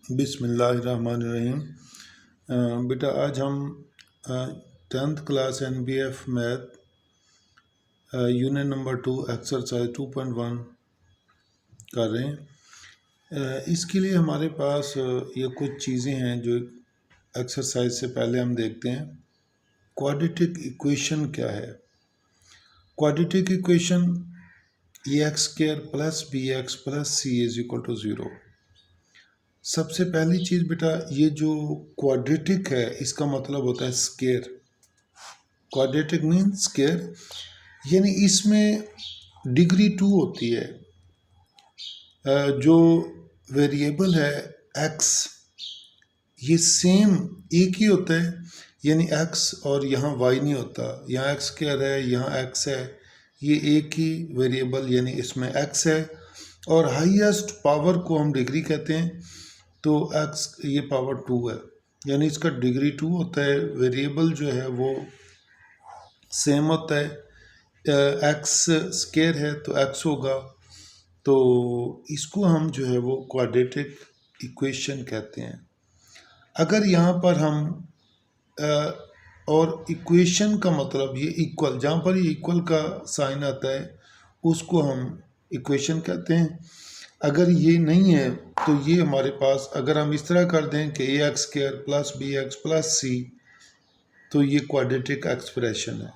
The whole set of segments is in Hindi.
बिस्मिल्लाहिर्रहमानिर्रहीम। बेटा आज हम 10th class NBF math unit number 2 exercise 2.1 कर रहे हैं। इसके लिए हमारे पास ये कुछ चीज़ें हैं जो एक्सरसाइज से पहले हम देखते हैं। क्वाड्रेटिक इक्वेशन क्या है? Quadratic equation ax² + bx + c = 0। सबसे पहली चीज़ बेटा, ये जो क्वाड्रेटिक है इसका मतलब होता है स्क्वायर। क्वाड्रेटिक मीन स्क्वायर, यानी इसमें डिग्री 2 होती है। जो वेरिएबल है x, ये सेम एक ही होता है, यानी x और यहाँ y नहीं होता। यहाँ x² है, यहाँ x है, ये एक ही वेरिएबल यानी इसमें x है। और हाईएस्ट पावर को हम डिग्री कहते हैं, तो x ये पावर 2 है, यानी इसका डिग्री 2 होता है। वेरिएबल जो है वो सेम होता है, x स्क्वायर है तो x होगा, तो इसको हम जो है वो क्वाड्रेटिक इक्वेशन कहते हैं। अगर यहाँ पर हम और इक्वेशन का मतलब ये इक्वल, जहाँ पर ये इक्वल का साइन आता है उसको हम इक्वेशन कहते हैं। अगर ये नहीं है तो ये हमारे पास, अगर हम इस तरह कर दें कि ax² + bx + c, तो ये क्वाड्रेटिक एक्सप्रेशन है।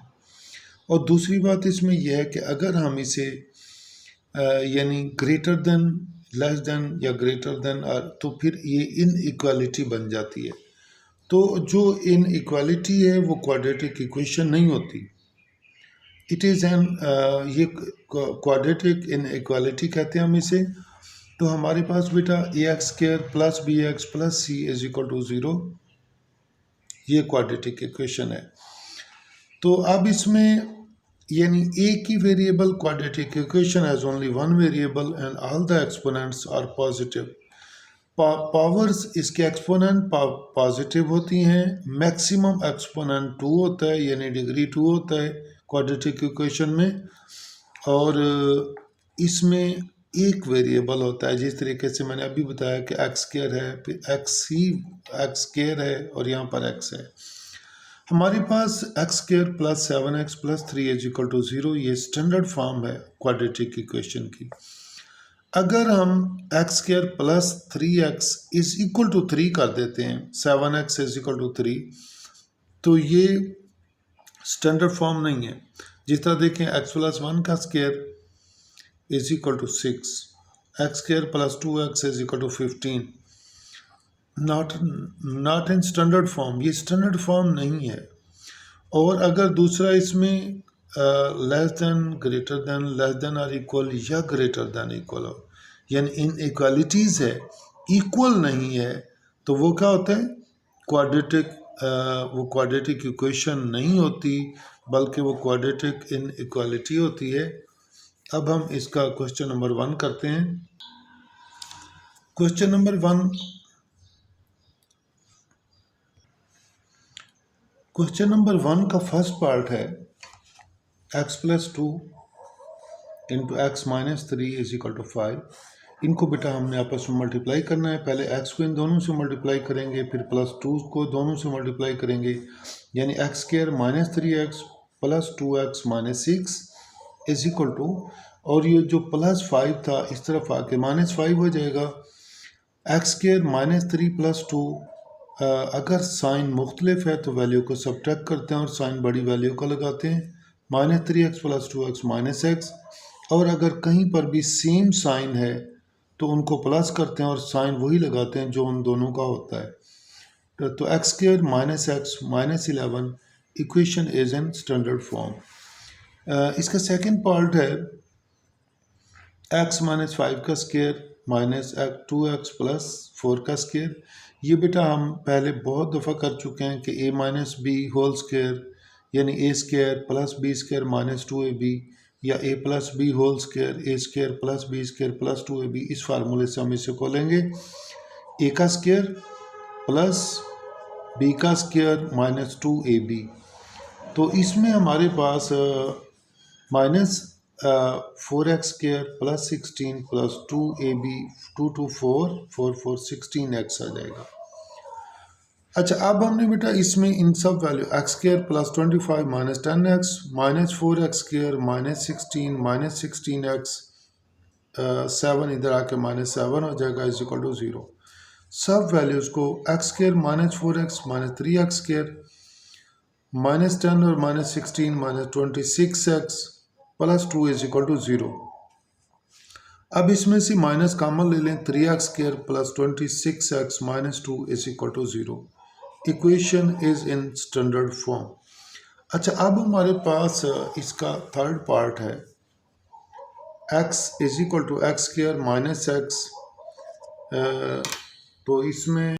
और दूसरी बात इसमें यह है कि अगर हम इसे यानी ग्रेटर देन, लेस देन या ग्रेटर देन, तो फिर ये इनइक्वालिटी बन जाती है। तो जो इनइक्वालिटी है वो क्वाड्रेटिक इक्वेशन नहीं होती, इट इज़ एन, ये क्वाड्रेटिक इनइक्वालिटी कहते हैं हम इसे। तो हमारे पास बेटा ax² + bx + c = 0, ये क्वाड्रेटिक इक्वेशन है। तो अब इसमें यानी एक ही variable, quadratic equation has only one variable and all the exponents are positive. Powers इसके एक्सपोनेंट पॉजिटिव होती हैं। मैक्सिमम एक्सपोनेंट 2 होता है, यानी डिग्री 2 होता है क्वाड्रेटिक इक्वेशन में। और इसमें एक वेरिएबल होता है, जिस तरीके से मैंने अभी बताया कि x² है, फिर x² है और यहाँ पर x है। हमारे पास x² + 7x + 3 = 0, ये स्टैंडर्ड फॉर्म है क्वाड्रेटिक इक्वेशन की। अगर हम x² + 3x = 3 कर देते हैं, 7x = 3, तो ये स्टैंडर्ड फॉर्म नहीं है। जिस तरह देखें, x + 1 का square = 6, x² + 2x = 15, not in standard form, ये स्टैंडर्ड फॉर्म नहीं है। और अगर दूसरा इसमें less than, greater than, less than और इक्वल या ग्रेटर देन इक्वल हो, यानी इन इक्वालिटीज़ है, इक्वल नहीं है, तो वो क्या होता है? क्वाड्रेटिक, वो क्वाड्रेटिक इक्वेशन नहीं होती, बल्कि वो क्वाड्रेटिक इन इक्वालिटी होती है। अब हम इसका क्वेश्चन नंबर 1 करते हैं। क्वेश्चन नंबर 1, क्वेश्चन नंबर 1 का फर्स्ट पार्ट है x + 2 × x - 3 = 5। इनको बेटा हमने आपस में मल्टीप्लाई करना है। पहले x को इन दोनों से मल्टीप्लाई करेंगे, फिर +2 को दोनों से मल्टीप्लाई करेंगे, यानी x² - 3x + 2x - 6 = और ये जो +5 था इस तरफ आके -5 हो जाएगा। x² - 3 + 2, अगर साइन मुख्तलिफ है तो वैल्यू को सब्ट्रैक्ट करते हैं और साइन बड़ी वैल्यू का लगाते हैं। -3x + 2x - x, और अगर कहीं पर भी सेम साइन है तो उनको प्लस करते हैं और साइन वही लगाते हैं जो उन दोनों का होता है। तो x² - x - 11 equation is in standard form. इसका सेकंड पार्ट है x - 5 का स्क्वायर -2x + 4 का स्क्वायर। ये बेटा हम पहले बहुत दफ़ा कर चुके हैं कि a - b होल स्क्वायर, यानी a² + b² - 2ab, या a + b whole square, a² + b² + 2ab। इस फार्मूले से हम इसे खोलेंगे, a का स्क्वायर प्लस b का स्क्वायर -2ab। तो इसमें हमारे पास 4x² plus 16 plus 2ab 2 2 4 4 4 16x आ जाएगा। अच्छा, अब हमने बेटा इसमें इन सब value x² plus 25 minus 10x minus 4x² minus 16 minus 16x 7 इधर आके माइनस 7 हो जाएगा इज इक्वल टू 0। सब वैल्यूज़ को x² minus 4x minus 3x² minus 10 और minus 16 minus 26x plus 2 is equal to 0। अब इसमें से माइनस कॉमन ले लें 3x² plus 26x minus 2 is equal to 0। Equation is in standard form. अच्छा, अब हमारे पास इसका थर्ड पार्ट है x is equal to x² minus x। तो इसमें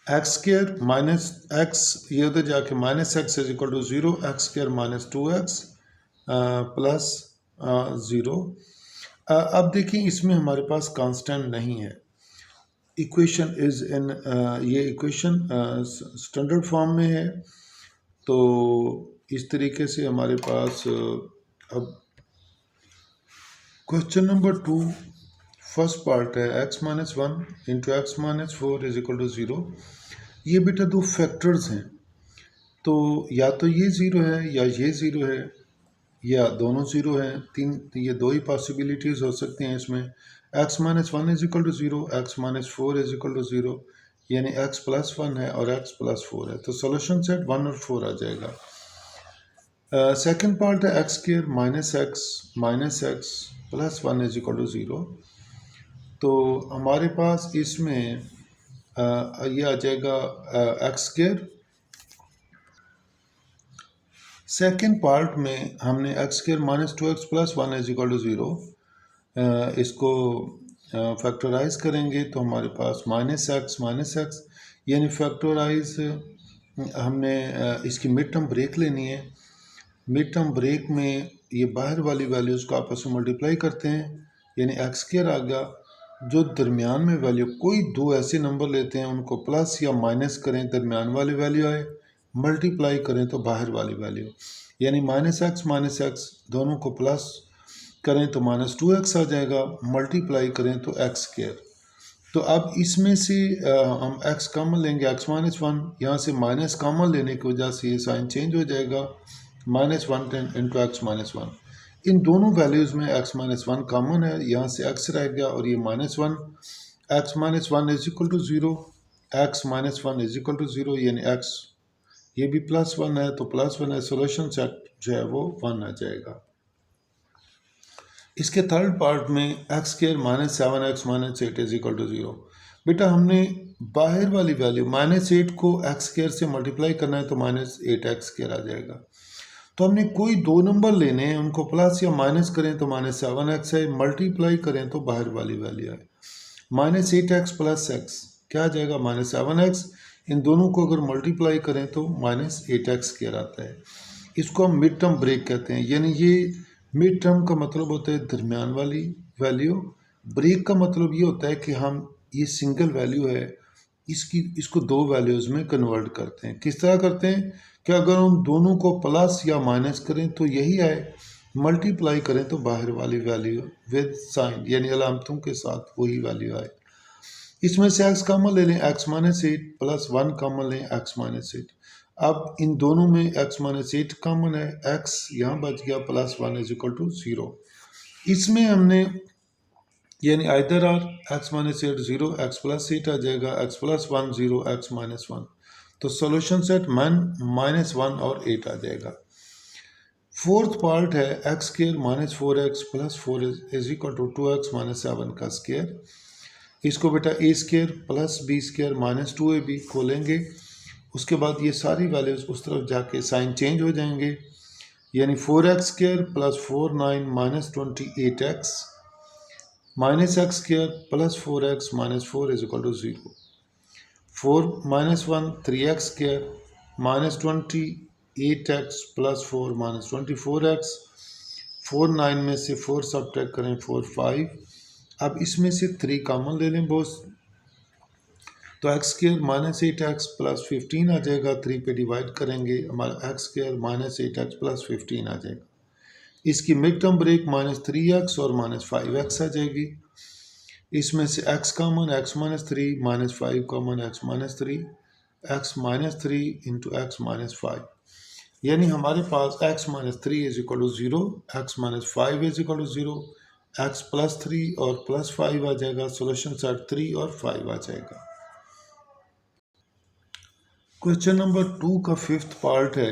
x² माइनस x ये उधर जाके minus x is equal to 0, x² minus 2x plus 0। अब देखिए इसमें हमारे पास कांस्टेंट नहीं है। इक्वेशन इज इन ये इक्वेशन स्टैंडर्ड फॉर्म में है। तो इस तरीके से हमारे पास अब क्वेश्चन नंबर 2 फर्स्ट पार्ट है x minus 1 into x minus 4 is equal to 0। ये बेटा दो फैक्टर्स हैं, तो या तो ये ज़ीरो है या ये ज़ीरो है या दोनों ज़ीरो हैं। ये दो ही पॉसिबिलिटीज़ हो सकती हैं इसमें। x minus 1 is equal to 0, x minus 4 is equal to 0, यानी x प्लस 1 है और x प्लस 4 है। तो सोल्यूशन सेट 1 और 4 आ जाएगा। सेकेंड पार्ट है x² minus x plus 1 is equal to 0। तो हमारे पास इसमें ये आ जाएगा x²। सेकेंड पार्ट में हमने x² minus 2x plus 1 is equal to 0 इसको फैक्टराइज करेंगे तो हमारे पास माइनस एक्स यानी फैक्टराइज हमने इसकी मिड टर्म ब्रेक लेनी है। मिड टर्म ब्रेक में ये बाहर वाली वैल्यूज़ को आपस में मल्टीप्लाई करते हैं, यानी x² आ गया। जो दरमियान में वैल्यू, कोई दो ऐसे नंबर लेते हैं उनको प्लस या माइनस करें, दरमियान वाली वैल्यू आए, मल्टीप्लाई करें तो बाहर वाली वैल्यू, यानी माइनस एक्स दोनों को प्लस करें तो माइनस 2x आ जाएगा, मल्टीप्लाई करें तो x²। तो अब इसमें से हम x कॉमन लेंगे, x माइनस 1, यहाँ से माइनस कॉमन लेने की वजह से ये साइन चेंज हो जाएगा, माइनस 1 इंटू एक्स माइनस 1। इन दोनों वैल्यूज़ में x माइनस 1 कॉमन है, यहाँ से x रह गया और ये minus 1। x minus 1 is equal to 0, x minus 1 is equal to 0, यानी x ये भी प्लस 1 है तो प्लस 1 है। सोल्यूशन सेट जो है वो 1 आ जाएगा। इसके थर्ड पार्ट में x² minus 7x minus 8 is equal to 0। बेटा हमने बाहर वाली वैल्यू माइनस 8 को x² से मल्टीप्लाई करना है तो माइनस 8x² आ जाएगा। तो हमने कोई दो नंबर लेने हैं, उनको प्लस या माइनस करें तो माइनस 7x है, मल्टीप्लाई करें तो बाहर वाली वैल्यू है माइनस 8x प्लस x क्या आ जाएगा, माइनस 7x। इन दोनों को अगर मल्टीप्लाई करें तो माइनस 8x² आता है। इसको हम मिड टर्म ब्रेक कहते हैं, यानी ये मिड टर्म का मतलब होता है दरमियान वाली वैल्यू। ब्रेक का मतलब ये होता है कि हम ये सिंगल वैल्यू है इसको दो वैल्यूज़ में कन्वर्ट करते हैं। किस तरह करते हैं कि अगर हम दोनों को प्लस या माइनस करें तो यही आए, मल्टीप्लाई करें तो बाहर वाली वैल्यू विद साइन यानी अलामतों के साथ वही वैल्यू आए। इसमें से x कॉमन ले लें, x माइनस 8 प्लस 1 कॉमन लें, x माइनस 8। अब इन दोनों में x माइनस 8 कॉमन है, x यहाँ बच गया प्लस 1 इज इक्वल टू 0। इसमें हमने यानी either or x minus 8 0, x plus 8 आ जाएगा, x प्लस 1 0, x माइनस 1। तो सोल्यूशन सेट माइनस 1 और 8 आ जाएगा। फोर्थ पार्ट है x² minus 4x plus 4 is equal to 2x minus 7 का स्क्वायर। इसको बेटा a² plus b² minus 2ab खोलेंगे, उसके बाद ये सारी वैल्यूज़ उस तरफ जाके साइन चेंज हो जाएंगे, यानी 4x² plus 4 9 minus 28x minus x² plus 4x minus 4 is equal to 0। 4 minus 1 3x² minus 28x plus 4 minus 24x। 4 9 में से 4 सब्ट्रैक्ट करें 4 5। अब इसमें से 3 कॉमन ले लें बोस, तो x² माइनस 8x प्लस 15 आ जाएगा। 3 पे डिवाइड करेंगे, हमारा x² माइनस 8x प्लस 15 आ जाएगा। इसकी मिड टर्म ब्रेक -3x और -5x आ जाएगी। इसमें से x common, x -3, -5 common, x -3, x -3 into x -5, यानी हमारे पास x -3 is equal to 0, x -5 is equal to 0, x +3 और +5 आ जाएगा। सोल्यूशन सेट 3 और 5 आ जाएगा। क्वेश्चन नंबर 2 का फिफ्थ पार्ट है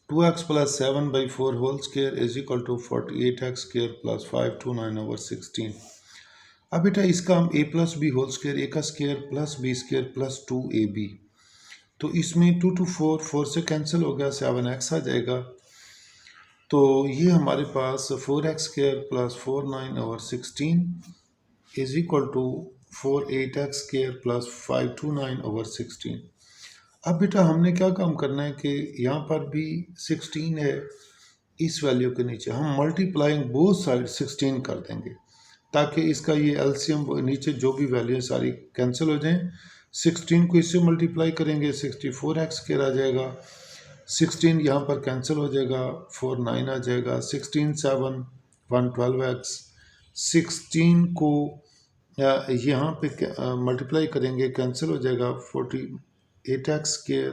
2x + 7/4 whole square is equal to 48x square + 529/16। अब बेटा इसका हम a + b whole square, a का square plus b square plus 2ab, तो इसमें 2 to 4, 4 से कैंसिल हो गया, 7x आ जाएगा। तो ये हमारे पास 4x square plus 49/16 is equal to 48x square plus 529/16। अब बेटा हमने क्या काम करना है कि यहाँ पर भी 16 है, इस वैल्यू के नीचे हम मल्टीप्लाइंग बोथ साइड 16 कर देंगे, ताकि इसका ये एलसीएम नीचे जो भी वैल्यू है सारी कैंसिल हो जाएं। 16 को इससे मल्टीप्लाई करेंगे 64x स्क्वायर आ जाएगा, 16 यहाँ पर कैंसिल हो जाएगा, 4 9 आ जाएगा, 16 7 112x, 16 को यहाँ पे मल्टीप्लाई करेंगे कैंसिल हो जाएगा, 48x स्क्वायर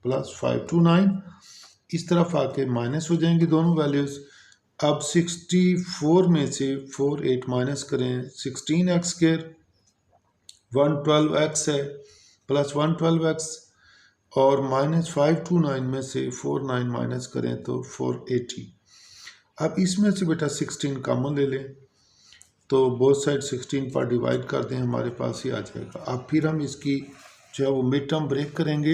प्लस 529, इस तरफ आके माइनस हो जाएंगी दोनों वैल्यूज़। अब 64 में से 4 8 माइनस करें, 16x स्क्वायर 112x है प्लस 112x, और -529 में से 4 9 माइनस करें तो 480। अब इसमें से बेटा 16 कॉमन ले लें, तो बोथ साइड 16 पर डिवाइड कर दें, हमारे पास ही आ जाएगा। अब फिर हम इसकी जो है वो मिड टर्म ब्रेक करेंगे,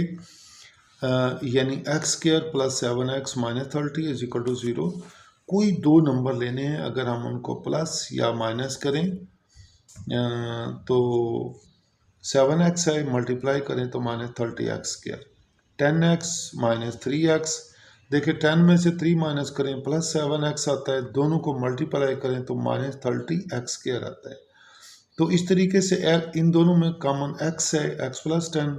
यानी x square plus 7x -30 is equal to 0। कोई दो नंबर लेने हैं, अगर हम उनको प्लस या माइनस करें तो 7x है, मल्टीप्लाई करें तो -30x स्क्वायर, 10x -3x, देखिए 10 में से 3 माइनस करें प्लस 7x आता है, दोनों को मल्टीप्लाई करें तो -30x स्क्वायर आता है। तो इस तरीके से इन दोनों में कॉमन x है, x + 10,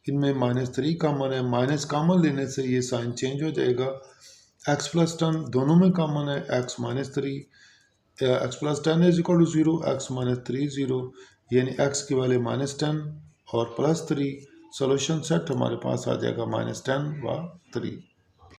इनमें -3 कॉमन है, माइनस कॉमन लेने से ये साइन चेंज हो जाएगा। x + 10 दोनों में कॉमन है, x -3, x + 10 is equal to 0, x -3 0, यानी x की वैल्यू -10 और +3, सोल्यूशन सेट हमारे पास आ जाएगा -10 व 3।